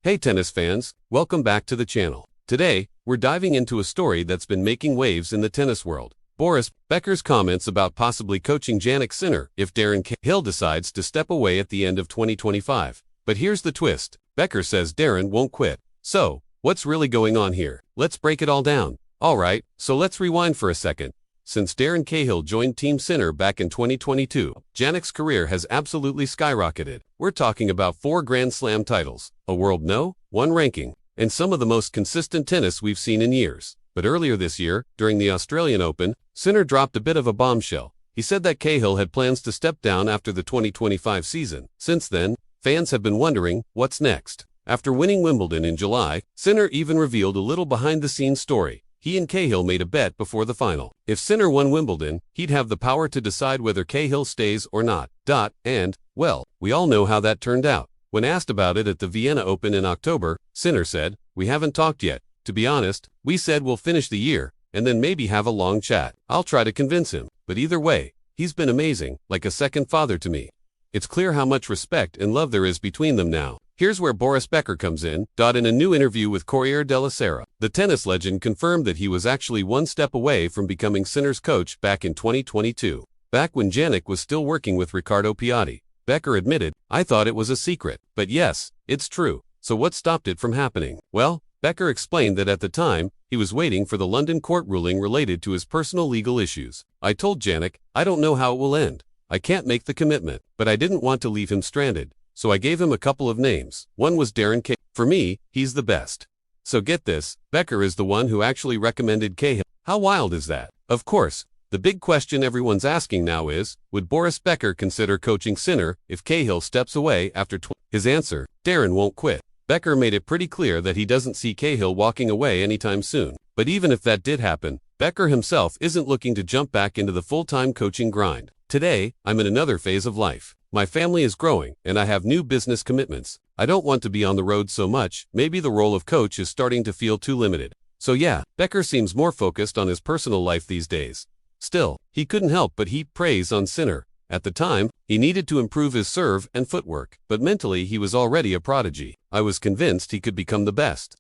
Hey tennis fans, welcome back to the channel. Today, we're diving into a story that's been making waves in the tennis world. Boris Becker's comments about possibly coaching Jannik Sinner if Darren Cahill decides to step away at the end of 2025. But here's the twist. Becker says Darren won't quit. So, what's really going on here? Let's break it all down. Alright, so let's rewind for a second. Since Darren Cahill joined Team Sinner back in 2022, Jannik's career has absolutely skyrocketed. We're talking about 4 Grand Slam titles, a World No. 1 ranking, and some of the most consistent tennis we've seen in years. But earlier this year, during the Australian Open, Sinner dropped a bit of a bombshell. He said that Cahill had plans to step down after the 2025 season. Since then, fans have been wondering, what's next? After winning Wimbledon in July, Sinner even revealed a little behind-the-scenes story. He and Cahill made a bet before the final. If Sinner won Wimbledon, he'd have the power to decide whether Cahill stays or not. And, well, we all know how that turned out. When asked about it at the Vienna Open in October, Sinner said, "We haven't talked yet. To be honest, we said we'll finish the year, and then maybe have a long chat. I'll try to convince him. But either way, he's been amazing, like a second father to me." It's clear how much respect and love there is between them now. Here's where Boris Becker comes in. In a new interview with Corriere della Sera, the tennis legend confirmed that he was actually one step away from becoming Sinner's coach back in 2022. Back when Jannik was still working with Riccardo Piatti, Becker admitted, "I thought it was a secret. But yes, it's true. So what stopped it from happening?" Well, Becker explained that at the time, he was waiting for the London court ruling related to his personal legal issues. "I told Jannik, I don't know how it will end. I can't make the commitment, but I didn't want to leave him stranded. So I gave him a couple of names. One was Darren Cahill. For me, he's the best." So get this, Becker is the one who actually recommended Cahill. How wild is that? Of course, the big question everyone's asking now is, would Boris Becker consider coaching Sinner if Cahill steps away after His answer, Darren won't quit. Becker made it pretty clear that he doesn't see Cahill walking away anytime soon. But even if that did happen, Becker himself isn't looking to jump back into the full-time coaching grind. "Today, I'm in another phase of life. My family is growing, and I have new business commitments. I don't want to be on the road so much. Maybe the role of coach is starting to feel too limited." So yeah, Becker seems more focused on his personal life these days. Still, he couldn't help but heap praise on Sinner. At the time, he needed to improve his serve and footwork, but mentally he was already a prodigy. "I was convinced he could become the best."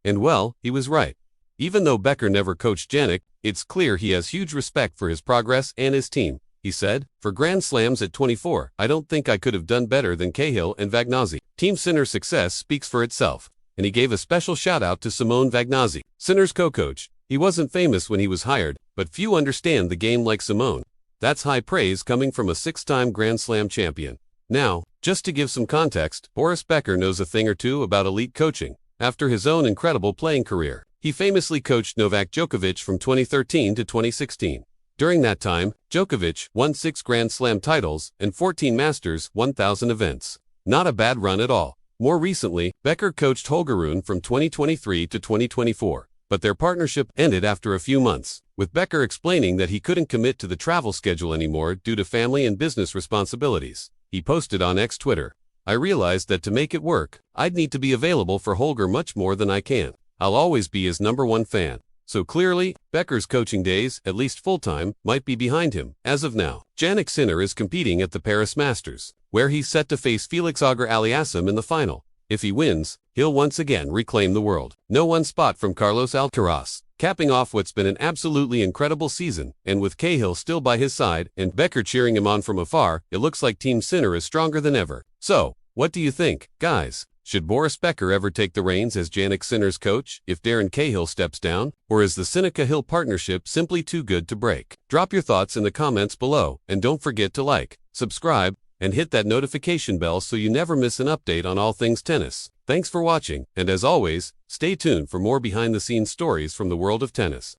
And well, he was right. Even though Becker never coached Jannik, it's clear he has huge respect for his progress and his team. He said, "For Grand Slams at 24, I don't think I could have done better than Cahill and Vagnozzi. Team Sinner's success speaks for itself." And he gave a special shout-out to Simone Vagnozzi, Sinner's co-coach. He wasn't famous when he was hired, but few understand the game like Simone. That's high praise coming from a 6-time Grand Slam champion. Now, just to give some context, Boris Becker knows a thing or two about elite coaching. After his own incredible playing career, he famously coached Novak Djokovic from 2013 to 2016. During that time, Djokovic won 6 Grand Slam titles and 14 Masters 1000 events. Not a bad run at all. More recently, Becker coached Holger Rune from 2023 to 2024, but their partnership ended after a few months, with Becker explaining that he couldn't commit to the travel schedule anymore due to family and business responsibilities. He posted on X Twitter, "I realized that to make it work, I'd need to be available for Holger much more than I can. I'll always be his #1 fan." So clearly, Becker's coaching days, at least full-time, might be behind him. As of now, Jannik Sinner is competing at the Paris Masters, where he's set to face Felix Auger-Aliassime in the final. If he wins, he'll once again reclaim the world. No one spot from Carlos Alcaraz, capping off what's been an absolutely incredible season. And with Cahill still by his side and Becker cheering him on from afar, it looks like Team Sinner is stronger than ever. So, what do you think, guys? Should Boris Becker ever take the reins as Jannik Sinner's coach if Darren Cahill steps down? Or is the Sinner-Cahill partnership simply too good to break? Drop your thoughts in the comments below, and don't forget to like, subscribe, and hit that notification bell so you never miss an update on all things tennis. Thanks for watching, and as always, stay tuned for more behind-the-scenes stories from the world of tennis.